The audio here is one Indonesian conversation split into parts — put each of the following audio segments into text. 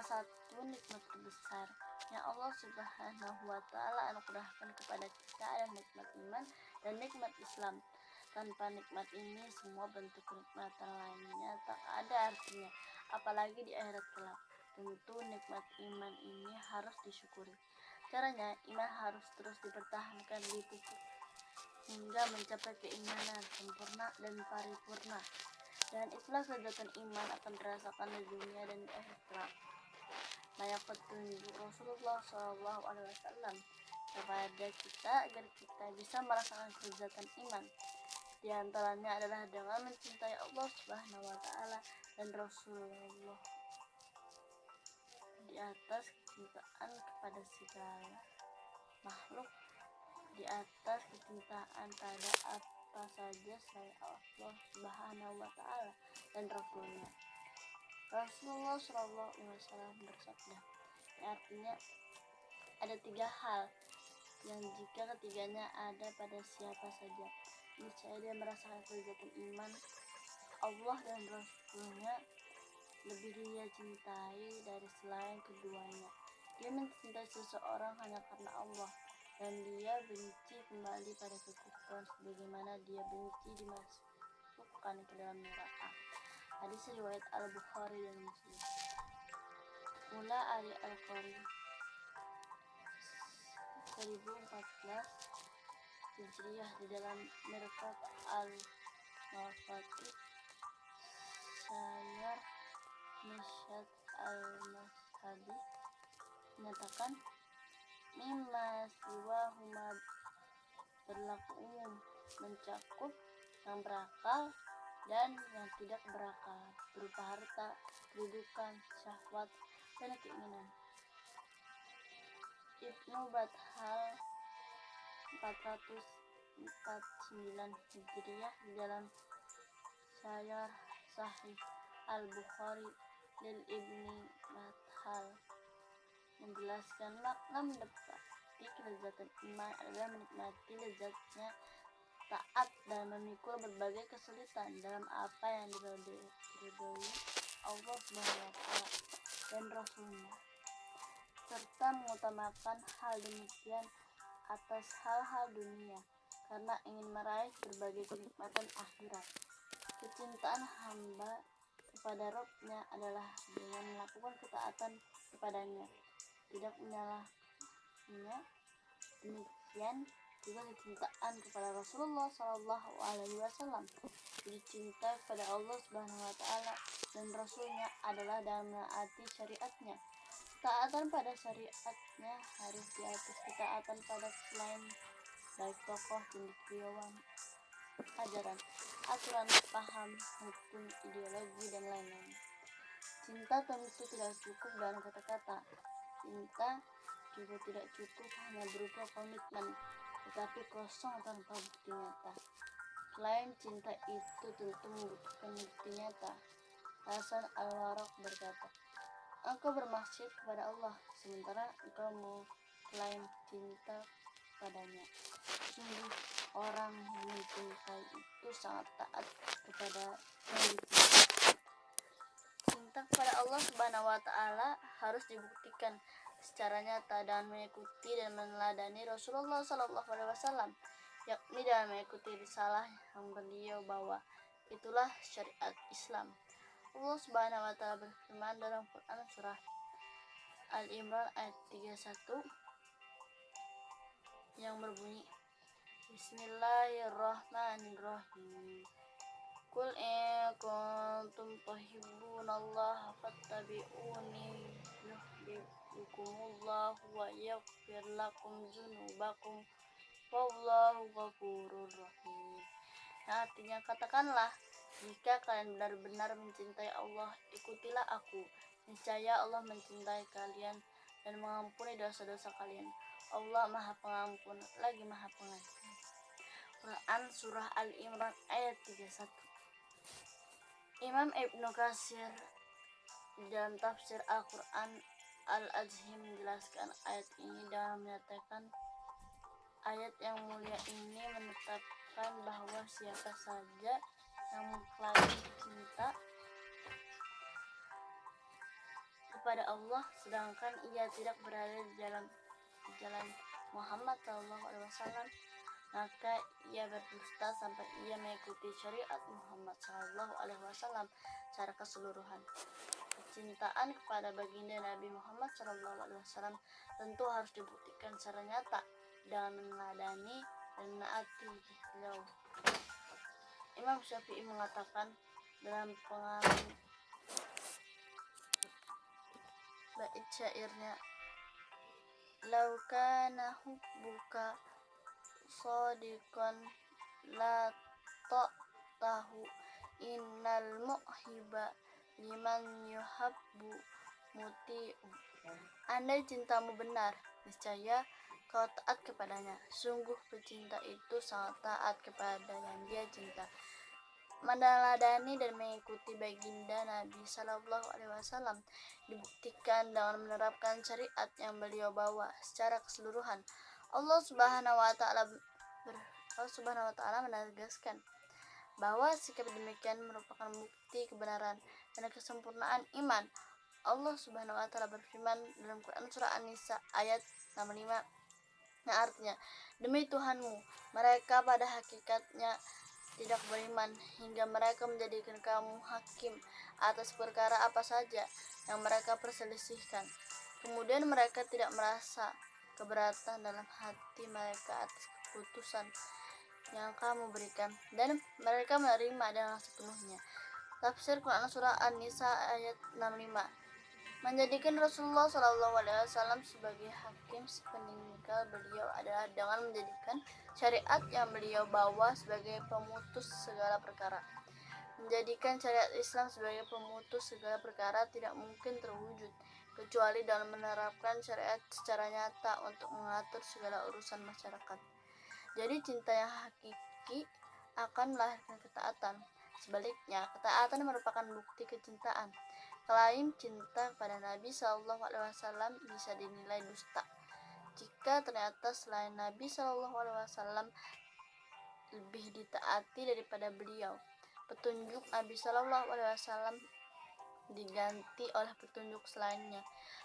satu nikmat terbesar yang Allah Subhanahu wa Ta'ala anugerahkan kepada kita adalah nikmat iman dan nikmat Islam. Tanpa nikmat ini, semua bentuk kenikmatan lainnya tak ada artinya, apalagi di akhirat kelak. Tentu nikmat iman ini harus disyukuri. Caranya, iman harus terus dipertahankan, dipupuk hingga mencapai keimanan sempurna dan paripurna. Dan itulah kelezatan iman akan dirasakan di dunia dan di akhirat kelak. Banyak petunjuk Rasulullah SAW kepada kita agar kita bisa merasakan kelezatan iman. Di antaranya adalah dengan mencintai Allah Subhanahu wa Ta'ala dan Rasulullah di atas kecintaan kepada segala makhluk, di atas kecintaan pada apa saja selain Allah Subhanahu wa Ta'ala dan Rasulnya. Rasulullah SAW bersabda, artinya ada 3 hal yang jika ketiganya ada pada siapa saja, niscaya dia merasakan kelezatan iman. Allah dan Rasulnya lebih dia cintai dari selain keduanya. Dia mencintai seseorang hanya karena Allah, dan dia benci kembali pada kekufuran sebagaimana dia benci dimasukkan ke dalam neraka. Hadis riwayat Al-Bukhari dan Muslim. Mula Ali Al-Qari 1014 Hijriah di dalam Mirqat Al-Mawafati Syayar Misyad Al-Mashadi menyatakan, mimma siwa huma berlaku umum, mencakup yang berakal dan yang tidak berakal, berupa harta, kedudukan, syahwat, dan keinginan. Ibnu Bathal 449 Hijriah di dalam Syarah Sahih Al-Bukhari lil Ibni Bathal menjelaskan makna mendapati kelezatan iman adalah menikmati lezatnya taat dan memikul berbagai kesulitan dalam apa yang diridhoi Allah Subhanahu wa Ta'ala dan Rasulnya, serta mengutamakan hal demikian atas hal-hal dunia karena ingin meraih berbagai kenikmatan akhirat. Kecintaan hamba kepada Rabb-nya adalah dengan melakukan ketaatan kepadanya, tidak menyalahkannya. Demikian juga kecintaan kepada Rasulullah SAW. Jadi cinta kepada Allah Subhanahu wa Ta'ala dan Rasulnya adalah dalam menaati syariatnya. Taatan pada syariatnya harus di atas ketaatan pada selain, baik tokoh, cendekiawan, ajaran, aturan, paham, hukum, ideologi, dan lain-lain. Cinta tentu tidak cukup dalam kata-kata. Cinta juga tidak cukup hanya berupa komitmen, tetapi kosong tanpa bukti nyata. Selain cinta itu tentu membutuhkan bukti nyata. Hasan Al-Warraq berkata, engkau bermaksiat kepada Allah sementara engkau mengklaim cinta padanya. Sungguh orang yang mencintai itu sangat taat kepada yang dicintai. Cinta kepada Allah Subhanahu wa Ta'ala harus dibuktikan secara nyata dan mengikuti dan meneladani Rasulullah SAW, yakni dalam mengikuti risalah yang beliau bawa. Itulah syariat Islam. Allah Subhanahu wa Ta'ala berfirman dalam Quran surah Al-Imran ayat 31 yang berbunyi, Bismillahirrahmanirrahim. Qul in kuntum tuhibbunallaha fattabi'uni yuhibbukumullahu wa yaghfir lakum dzunubakum wallahu ghafurur rahim. Yang artinya, katakanlah, jika kalian benar-benar mencintai Allah, ikutilah aku. Niscaya Allah mencintai kalian dan mengampuni dosa-dosa kalian. Allah Maha Pengampun lagi Maha Pengasih. Quran surah Al-Imran ayat 31. Imam Ibnu Katsir dalam tafsir Al-Quran Al-Azhim menjelaskan ayat ini dengan menyatakan, ayat yang mulia ini menetapkan bahwa siapa saja yang mengklaim cinta kepada Allah sedangkan ia tidak berada di jalan Muhammad SAW, maka ia berdusta sampai ia mengikuti syariat Muhammad SAW secara keseluruhan. Kecintaan kepada baginda Nabi Muhammad SAW tentu harus dibuktikan secara nyata dengan meneladani dan menaati beliau. Imam Syafi'i mengatakan dalam bait syairnya, "Lau kana hubbuka shadiqan la ta'tahu, innal muhibba liman yuhabbu muti'u." Andai cintamu benar, niscaya kau taat kepadanya. Sungguh pecinta itu sangat taat kepada yang dia cinta. Meneladani dan mengikuti baginda Nabi SAW dibuktikan dengan menerapkan syariat yang beliau bawa secara keseluruhan. Allah Subhanahu wa Ta'ala menegaskan bahwa sikap demikian merupakan bukti kebenaran dan kesempurnaan iman. Allah Subhanahu wa Ta'ala berfirman dalam Quran surah An-Nisa ayat 65 yang artinya, "Demi Tuhanmu, mereka pada hakikatnya tidak beriman hingga mereka menjadikan kamu hakim atas perkara apa saja yang mereka perselisihkan. Kemudian mereka tidak merasa keberatan dalam hati mereka atas keputusan yang kamu berikan, dan mereka menerima dengan sepenuhnya." Tafsir Quran surah An-Nisa ayat 65. Menjadikan Rasulullah SAW sebagai hakim sepeninggal beliau adalah dengan menjadikan syariat yang beliau bawa sebagai pemutus segala perkara. Menjadikan syariat Islam sebagai pemutus segala perkara tidak mungkin terwujud kecuali dalam menerapkan syariat secara nyata untuk mengatur segala urusan masyarakat. Jadi cinta yang hakiki akan melahirkan ketaatan. Sebaliknya, ketaatan merupakan bukti kecintaan. Klaim cinta kepada Nabi SAW bisa dinilai dusta jika ternyata selain Nabi SAW lebih ditaati daripada beliau. Petunjuk Nabi SAW diganti oleh petunjuk selainnya,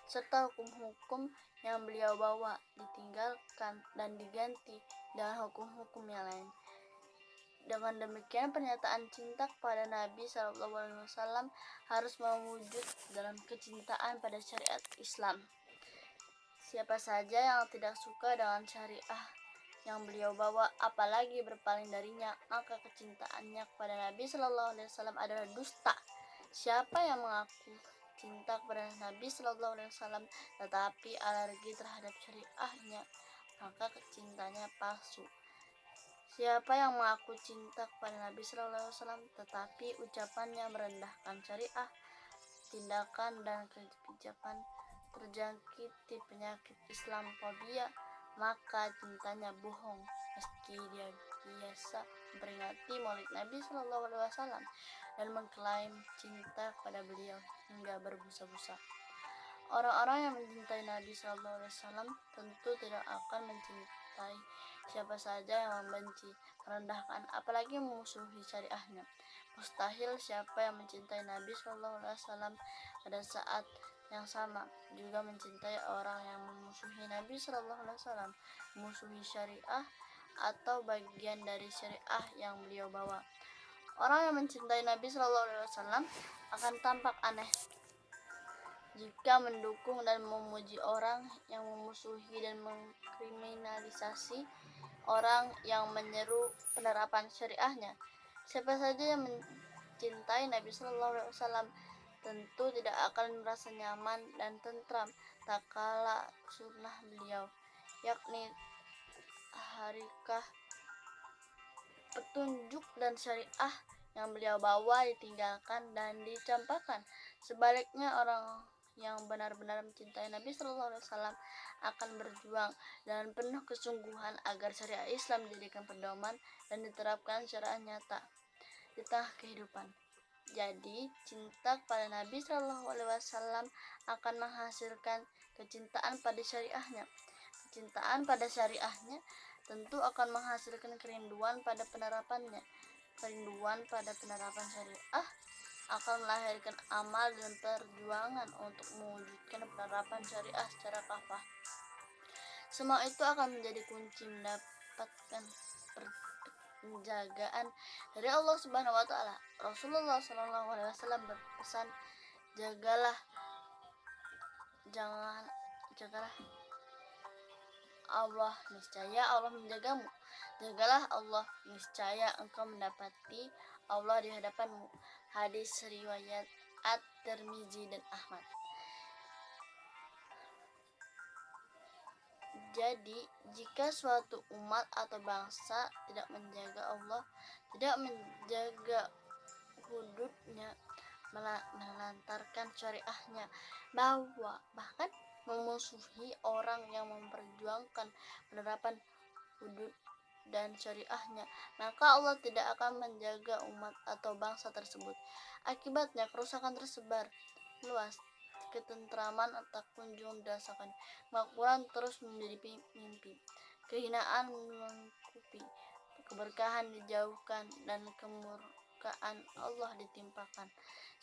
serta hukum-hukum yang beliau bawa ditinggalkan dan diganti dengan hukum-hukum yang lain. Dengan demikian, pernyataan cinta kepada Nabi SAW harus mewujud dalam kecintaan pada syariat Islam. Siapa saja yang tidak suka dengan syariah yang beliau bawa, apalagi berpaling darinya, maka kecintaannya kepada Nabi SAW adalah dusta. Siapa yang mengaku cinta kepada Nabi SAW tetapi alergi terhadap syariahnya, maka kecintanya palsu. Siapa yang mengaku cinta kepada Nabi SAW tetapi ucapannya merendahkan syariah, tindakan dan kebijakan terjangkiti penyakit Islamofobia, maka cintanya bohong meski dia biasa memperingati Maulid Nabi SAW dan mengklaim cinta kepada beliau hingga berbusa-busa. Orang-orang yang mencintai Nabi SAW tentu tidak akan mencintai siapa saja yang membenci, merendahkan, apalagi memusuhi syariahnya. Mustahil siapa yang mencintai Nabi SAW pada saat yang sama juga mencintai orang yang memusuhi Nabi SAW, memusuhi syariah atau bagian dari syariah yang beliau bawa. Orang yang mencintai Nabi SAW akan tampak aneh jika mendukung dan memuji orang yang memusuhi dan mengkriminalisasi orang yang menyeru penerapan syariahnya. Siapa saja yang mencintai Nabi SAW tentu tidak akan merasa nyaman dan tentram tak kala sunnah beliau, yakni harikah petunjuk dan syariah yang beliau bawa ditinggalkan dan dicampakkan. Sebaliknya, orang yang benar-benar mencintai Nabi SAW akan berjuang dengan penuh kesungguhan agar syariat Islam dijadikan pedoman dan diterapkan secara nyata di tengah kehidupan. Jadi, cinta kepada Nabi SAW akan menghasilkan kecintaan pada syariahnya. Kecintaan pada syariahnya tentu akan menghasilkan kerinduan pada penerapannya. Kerinduan pada penerapan syariah akan melahirkan amal dan perjuangan untuk mewujudkan penerapan syariah secara kafah. Semua itu akan menjadi kunci mendapatkan penjagaan dari Allah Subhanahu wa taala. Rasulullah Shallallahu alaihi wasallam berpesan, jagalah jagalah Allah, niscaya Allah menjagamu. Jagalah Allah, niscaya engkau mendapati Allah di hadapanmu. Hadis riwayat At-Tirmizi dan Ahmad. Jadi, jika suatu umat atau bangsa tidak menjaga Allah, tidak menjaga hududnya, melantarkan syariahnya, bahkan memusuhi orang yang memperjuangkan penerapan hudud dan syariahnya, maka Allah tidak akan menjaga umat atau bangsa tersebut. Akibatnya kerusakan tersebar luas, ketentraman tak kunjung dirasakan, kemakmuran terus menjadi mimpi, kehinaan melingkupi, keberkahan dijauhkan, dan kemurkaan Allah ditimpakan.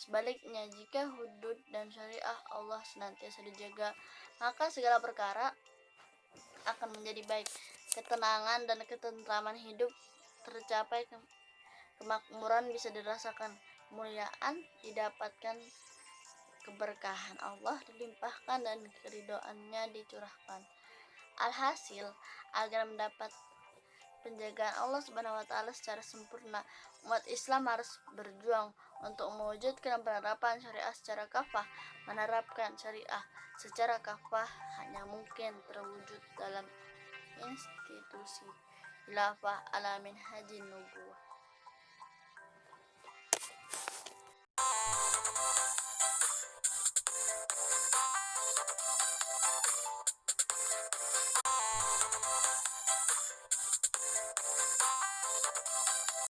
Sebaliknya, jika hudud dan syariah Allah senantiasa dijaga, maka segala perkara akan menjadi baik. Ketenangan dan ketentraman hidup tercapai, kemakmuran bisa dirasakan, kemuliaan didapatkan, keberkahan Allah dilimpahkan, dan keridhoannya dicurahkan. Alhasil, agar mendapat penjagaan Allah Subhanahu wa taala secara sempurna, umat Islam harus berjuang untuk mewujudkan penerapan syariah secara kafah. Menerapkan syariah secara kafah hanya mungkin terwujud dalam institusi khilafah ala minhajin nubuwah.